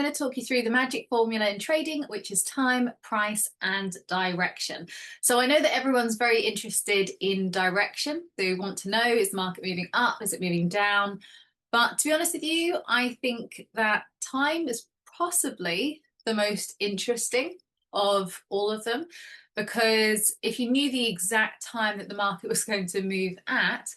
going to talk you through the magic formula in trading, which is time, price, and direction. So I know that everyone's very interested in direction. They want to know, is the market moving up? Is it moving down? But to be honest with you, I think that time is possibly the most interesting of all of them, because if you knew the exact time that the market was going to move at,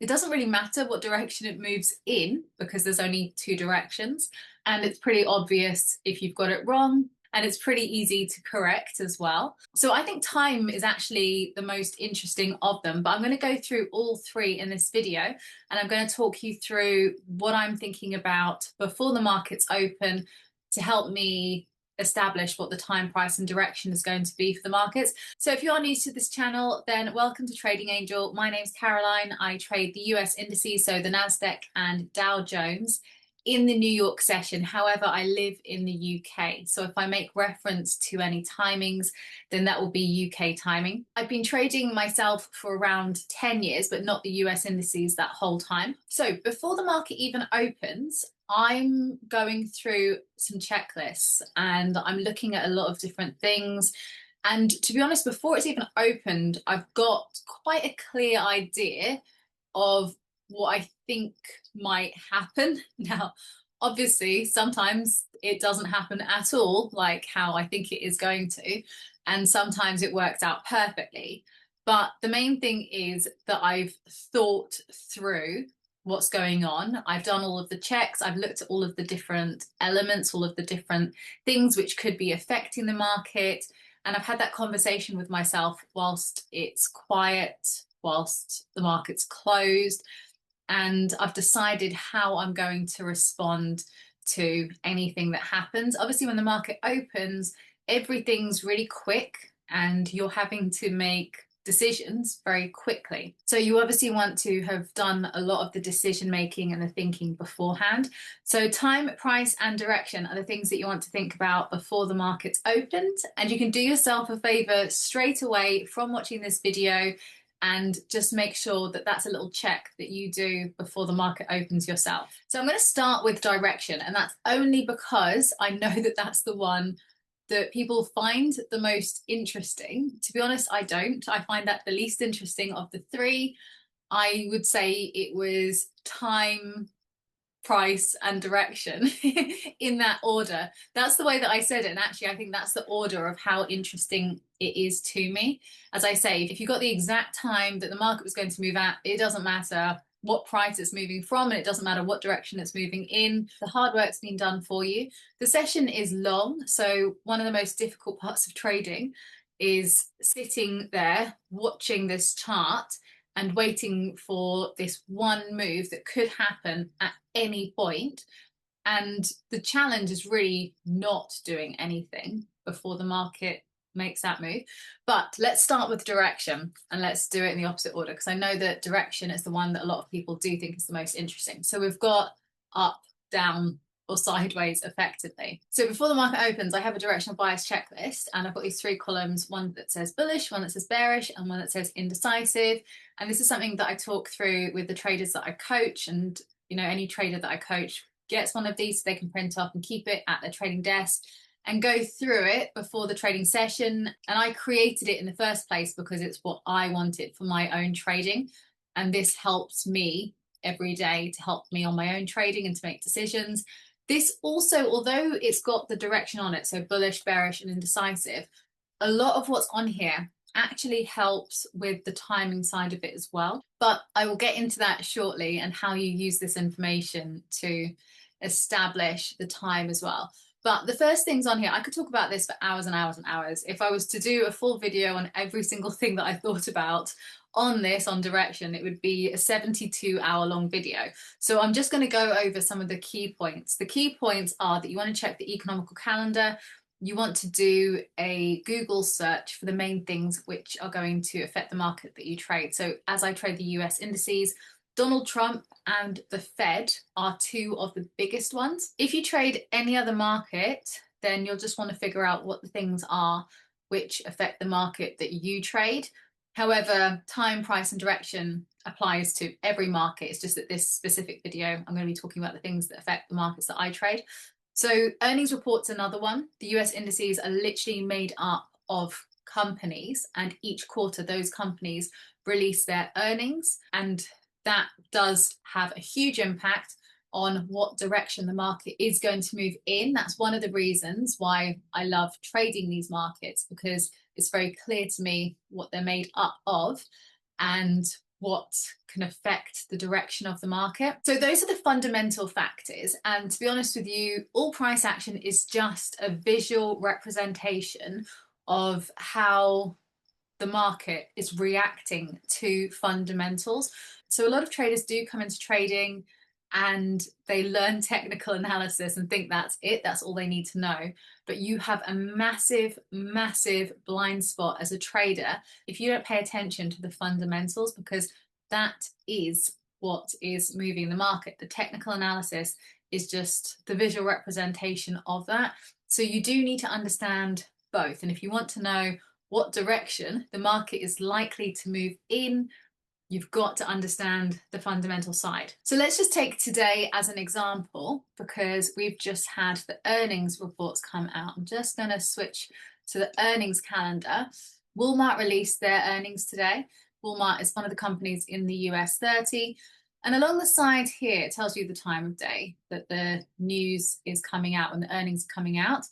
it doesn't really matter what direction it moves in because there's only two directions, and it's pretty obvious if you've got it wrong, and it's pretty easy to correct as well. So I think time is actually the most interesting of them, but I'm going to go through all three in this video, and I'm going to talk you through what I'm thinking about before the markets open to help me establish what the time, price, and direction is going to be for the markets. So if you're new to this channel, then welcome to Trading Angel. My name's Caroline. I trade the US indices, so the Nasdaq and Dow Jones, in the New York session. However, I live in the UK. So if I make reference to any timings, then that will be UK timing. I've been trading myself for around 10 years, but not the US indices that whole time. So before the market even opens, I'm going through some checklists and I'm looking at a lot of different things. And to be honest, before it's even opened, I've got quite a clear idea of what I think might happen. Now, obviously, sometimes it doesn't happen at all, like how I think it is going to, and sometimes it works out perfectly. But the main thing is that I've thought through what's going on. I've done all of the checks. I've looked at all of the different elements, all of the different things which could be affecting the market. And I've had that conversation with myself whilst it's quiet, whilst the market's closed. And I've decided how I'm going to respond to anything that happens. Obviously, when the market opens, everything's really quick and you're having to make decisions very quickly. So you obviously want to have done a lot of the decision making and the thinking beforehand. So time, price, and direction are the things that you want to think about before the market's opened. And you can do yourself a favor straight away from watching this video and just make sure that that's a little check that you do before the market opens yourself. So I'm going to start with direction, and that's only because I know that that's the one that people find the most interesting. To be honest, I don't. I find that the least interesting of the three. I would say it was time, price, and direction in that order. That's the way that I said it, and actually I think that's the order of how interesting it is to me. As I say, if you got the exact time that the market was going to move at, it doesn't matter what price it's moving from, and it doesn't matter what direction it's moving in. The hard work's been done for you. The session is long, so one of the most difficult parts of trading is sitting there watching this chart and waiting for this one move that could happen at any point. And the challenge is really not doing anything before the market makes that move. But let's start with direction, and let's do it in the opposite order, because I know that direction is the one that a lot of people do think is the most interesting. So we've got up, down, or sideways effectively. So before the market opens, I have a directional bias checklist, and I've got these three columns, one that says bullish, one that says bearish, and one that says indecisive. And this is something that I talk through with the traders that I coach, and any trader that I coach gets one of these so they can print off and keep it at their trading desk and go through it before the trading session. And I created it in the first place because it's what I wanted for my own trading. And this helps me every day to help me on my own trading and to make decisions. This also, although it's got the direction on it, so bullish, bearish, and indecisive, a lot of what's on here actually helps with the timing side of it as well. But I will get into that shortly and how you use this information to establish the time as well. But the first things on here, I could talk about this for hours and hours and hours. If I was to do a full video on every single thing that I thought about on this, on direction, it would be a 72-hour long video. So I'm just going to go over some of the key points. The key points are that you want to check the economical calendar. You want to do a Google search for the main things which are going to affect the market that you trade. So as I trade the US indices, Donald Trump and the Fed are two of the biggest ones. If you trade any other market, then you'll just want to figure out what the things are which affect the market that you trade. However, time, price, and direction applies to every market. It's just that this specific video, I'm going to be talking about the things that affect the markets that I trade. So earnings reports another one. The US indices are literally made up of companies, and each quarter those companies release their earnings, and that does have a huge impact on what direction the market is going to move in. That's one of the reasons why I love trading these markets, because it's very clear to me what they're made up of and what can affect the direction of the market. So those are the fundamental factors. And to be honest with you, all price action is just a visual representation of how the market is reacting to fundamentals. So a lot of traders do come into trading and they learn technical analysis and think that's it, that's all they need to know. But you have a massive, massive blind spot as a trader if you don't pay attention to the fundamentals, because that is what is moving the market. The technical analysis is just the visual representation of that. So you do need to understand both. And if you want to know what direction the market is likely to move in, you've got to understand the fundamental side. So let's just take today as an example, because we've just had the earnings reports come out. I'm just going to switch to the earnings calendar. Walmart released their earnings today. Walmart is one of the companies in the US 30. And along the side here, it tells you the time of day that the news is coming out and the earnings are coming out.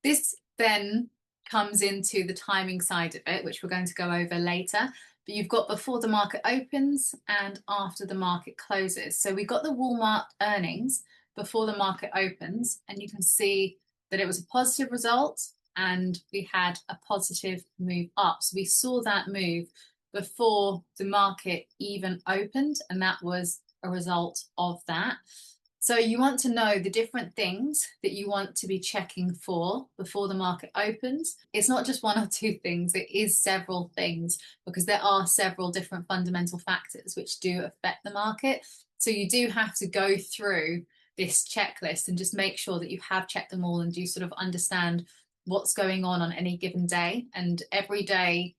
This then comes into the timing side of it, which we're going to go over later. But you've got before the market opens and after the market closes. So we got the Walmart earnings before the market opens, and you can see that it was a positive result and we had a positive move up. So we saw that move before the market even opened, and that was a result of that. So you want to know the different things that you want to be checking for before the market opens. It's not just one or two things, it is several things, because there are several different fundamental factors which do affect the market. So you do have to go through this checklist and just make sure that you have checked them all and do sort of understand what's going on any given day. And every day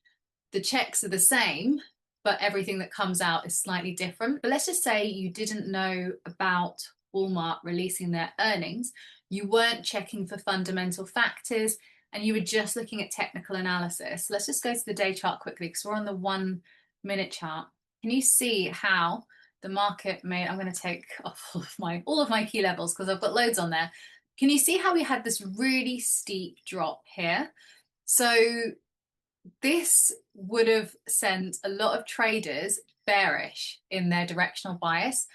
the checks are the same, but everything that comes out is slightly different. But let's just say you didn't know about Walmart releasing their earnings, you weren't checking for fundamental factors, and you were just looking at technical analysis. Let's just go to the day chart quickly, because we're on the 1 minute chart. Can you see how the market made, I'm going to take off all of my key levels because I've got loads on there. Can you see how we had this really steep drop here? So this would have sent a lot of traders bearish in their directional bias.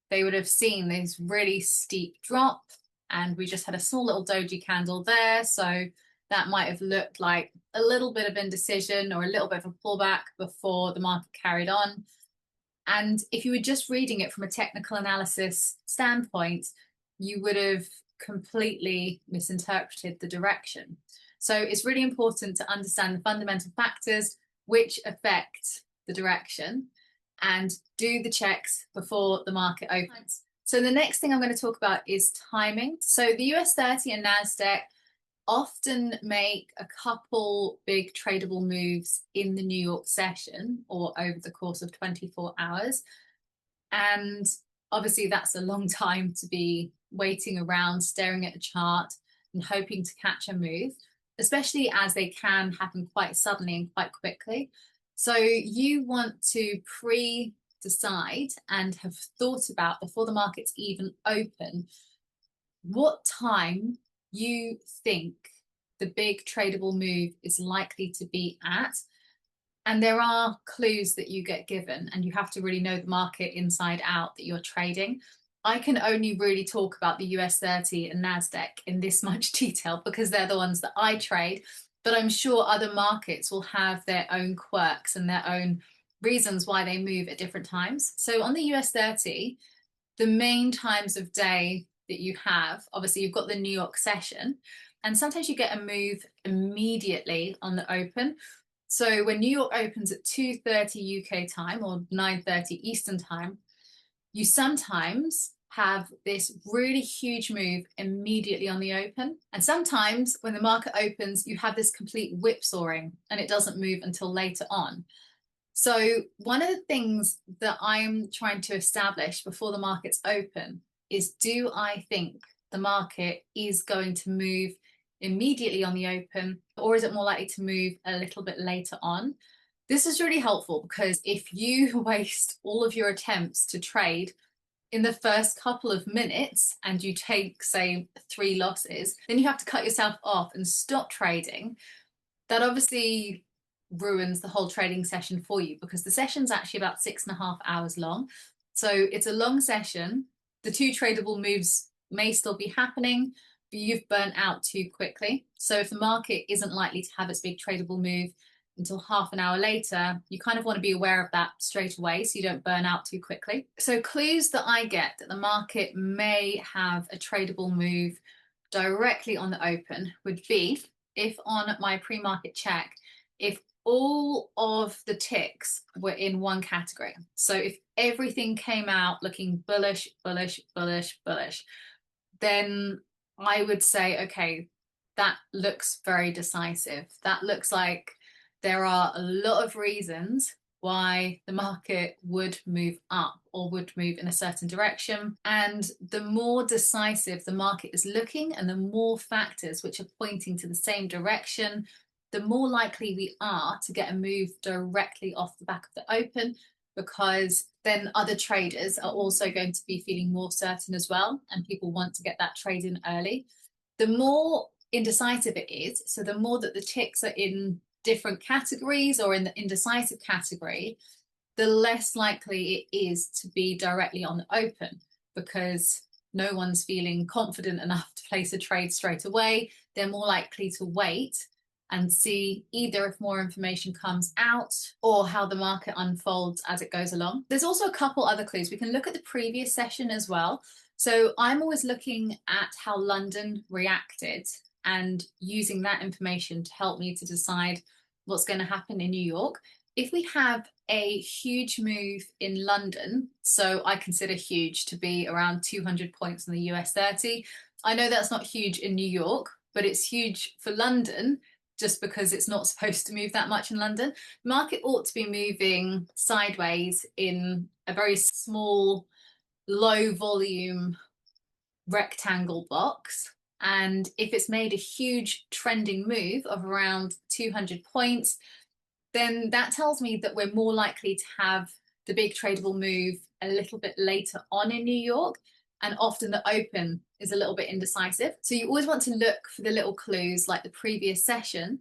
They would have seen this really steep drop, and we just had a small little doji candle there. So that might have looked like a little bit of indecision or a little bit of a pullback before the market carried on. And if you were just reading it from a technical analysis standpoint, you would have completely misinterpreted the direction. So it's really important to understand the fundamental factors which affect the direction and do the checks before the market opens. So the next thing I'm going to talk about is timing. So the US 30 and Nasdaq often make a couple big tradable moves in the New York session or over the course of 24 hours. And obviously that's a long time to be waiting around, staring at the chart and hoping to catch a move, especially as they can happen quite suddenly and quite quickly. So you want to pre-decide and have thought about before the market's even open what time you think the big tradable move is likely to be at. And there are clues that you get given, and you have to really know the market inside out that you're trading. I can only really talk about the US 30 and Nasdaq in this much detail because they're the ones that I trade, but I'm sure other markets will have their own quirks and their own reasons why they move at different times. So on the US 30, the main times of day that you have, obviously you've got the New York session, and sometimes you get a move immediately on the open. So when New York opens at 2:30 UK time or 9:30 Eastern time, you sometimes have this really huge move immediately on the open. And sometimes when the market opens, you have this complete whipsawing and it doesn't move until later on. So one of the things that I'm trying to establish before the market's open is, do I think the market is going to move immediately on the open, or is it more likely to move a little bit later on? This is really helpful because if you waste all of your attempts to trade in the first couple of minutes and you take, say, 3 losses, then you have to cut yourself off and stop trading. That obviously ruins the whole trading session for you, because the session's actually about 6.5 hours long. So it's a long session. The 2 tradable moves may still be happening, but you've burnt out too quickly. So if the market isn't likely to have its big tradable move until half an hour later, you kind of want to be aware of that straight away so you don't burn out too quickly. So clues that I get that the market may have a tradable move directly on the open would be if on my pre-market check, if all of the ticks were in one category. So if everything came out looking bullish, bullish, bullish, bullish, then I would say, okay, that looks very decisive. That looks like there are a lot of reasons why the market would move up or would move in a certain direction. And the more decisive the market is looking and the more factors which are pointing to the same direction, the more likely we are to get a move directly off the back of the open, because then other traders are also going to be feeling more certain as well, and people want to get that trade in early. The more indecisive it is, so the more that the ticks are in different categories or in the indecisive category, the less likely it is to be directly on the open, because no one's feeling confident enough to place a trade straight away. They're more likely to wait and see either if more information comes out or how the market unfolds as it goes along. There's also a couple other clues. We can look at the previous session as well. So I'm always looking at how London reacted and using that information to help me to decide what's going to happen in New York. If we have a huge move in London, so I consider huge to be around 200 points on the US 30. I know that's not huge in New York, but it's huge for London just because it's not supposed to move that much in London. The market ought to be moving sideways in a very small, low volume rectangle box. And if it's made a huge trending move of around 200 points, then that tells me that we're more likely to have the big tradable move a little bit later on in New York. And often the open is a little bit indecisive. So you always want to look for the little clues like the previous session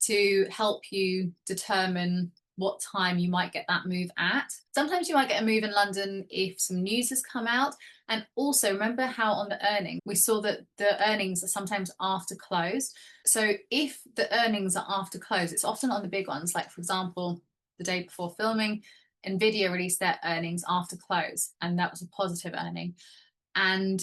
to help you determine what time you might get that move at. Sometimes you might get a move in London if some news has come out. And also remember how on the earnings, we saw that the earnings are sometimes after close. So if the earnings are after close, it's often on the big ones. Like for example, the day before filming, Nvidia released their earnings after close, and that was a positive earning. And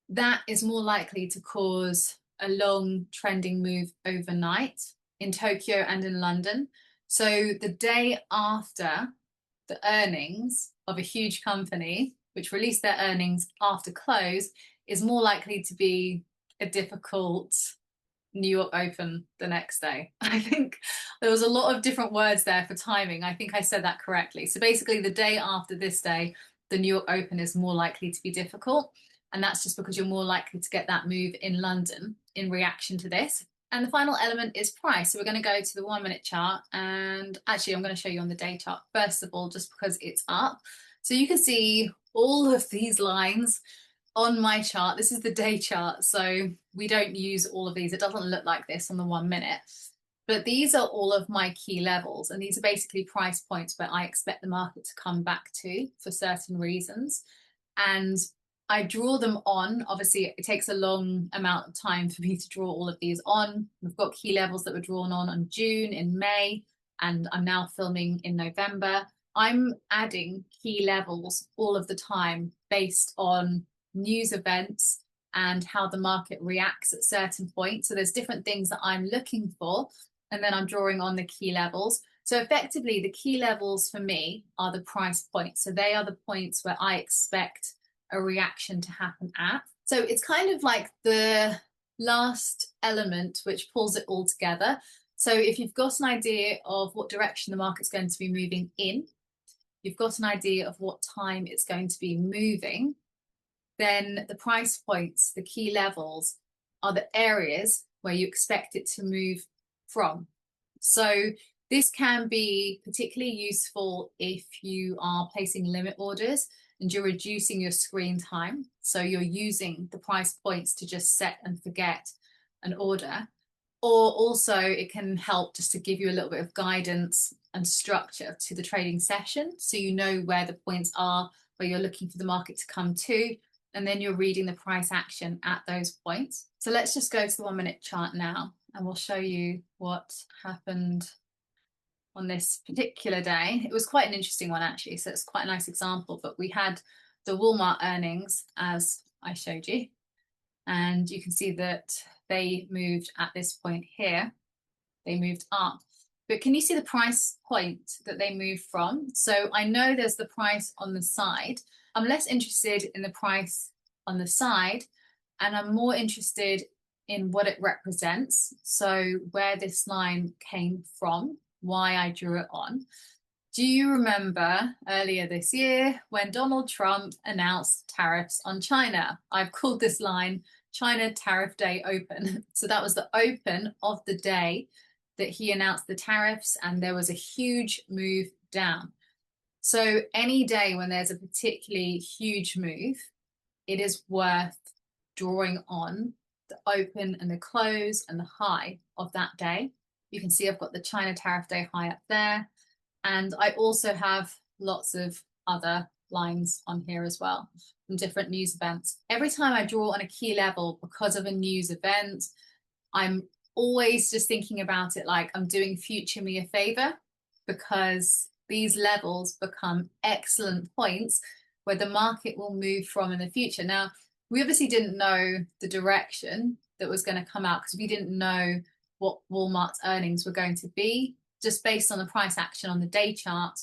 that is more likely to cause a long trending move overnight in Tokyo and in London. So the day after the earnings of a huge company, which released their earnings after close, is more likely to be a difficult New York open the next day. I think there was a lot of different words there for timing. I think I said that correctly. So basically the day after this day, the New York open is more likely to be difficult. And that's just because you're more likely to get that move in London in reaction to this. And the final element is price. So we're going to go to the 1 minute chart, and actually I'm going to show you on the day chart first of all, just because it's up. So you can see all of these lines on my chart. This is the day chart, so we don't use all of these. It doesn't look like this on the 1 minute. But these are all of my key levels, and these are basically price points where I expect the market to come back to for certain reasons. And I draw them on. Obviously, it takes a long amount of time for me to draw all of these on. We've got key levels that were drawn on June, in May, and I'm now filming in November. I'm adding key levels all of the time based on news events and how the market reacts at certain points. So there's different things that I'm looking for, and then I'm drawing on the key levels. So effectively, the key levels for me are the price points. So they are the points where I expect a reaction to happen at. So it's kind of like the last element which pulls it all together. So if you've got an idea of what direction the market's going to be moving in, you've got an idea of what time it's going to be moving, then the price points, the key levels, are the areas where you expect it to move from. So this can be particularly useful if you are placing limit orders and you're reducing your screen time. So you're using the price points to just set and forget an order. Or also it can help just to give you a little bit of guidance and structure to the trading session. So you know where the points are, where you're looking for the market to come to, and then you're reading the price action at those points. So let's just go to the 1 minute chart now, and we'll show you what happened on this particular day. It was quite an interesting one actually, so it's quite a nice example, but we had the Walmart earnings as I showed you, and you can see that they moved at this point here, they moved up. But can you see the price point that they moved from? So I know there's the price on the side. I'm less interested in the price on the side, and I'm more interested in what it represents. So where this line came from, why I drew it on. Do you remember earlier this year when Donald Trump announced tariffs on China? I've called this line China Tariff Day Open. So that was the open of the day that he announced the tariffs, and there was a huge move down. So any day when there's a particularly huge move, it is worth drawing on the open and the close and the high of that day. You can see I've got the China Tariff Day high up there. And I also have lots of other lines on here as well from different news events. Every time I draw on a key level because of a news event, I'm always just thinking about it like I'm doing future me a favor, because these levels become excellent points where the market will move from in the future. Now, we obviously didn't know the direction that was going to come out because we didn't know what Walmart's earnings were going to be. Just based on the price action on the day chart,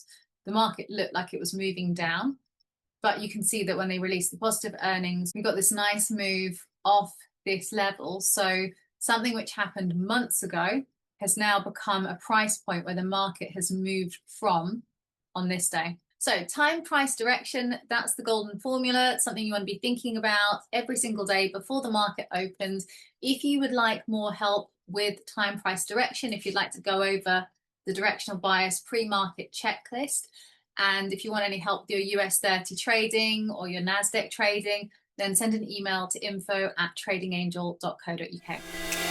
the market looked like it was moving down. But you can see that when they released the positive earnings, we got this nice move off this level. So something which happened months ago has now become a price point where the market has moved from on this day. So time, price, direction, that's the golden formula. It's something you want to be thinking about every single day before the market opens. If you would like more help with time, price, direction, if you'd like to go over the directional bias pre-market checklist, and if you want any help with your US 30 trading or your Nasdaq trading, then send an email to info@tradingangel.co.uk.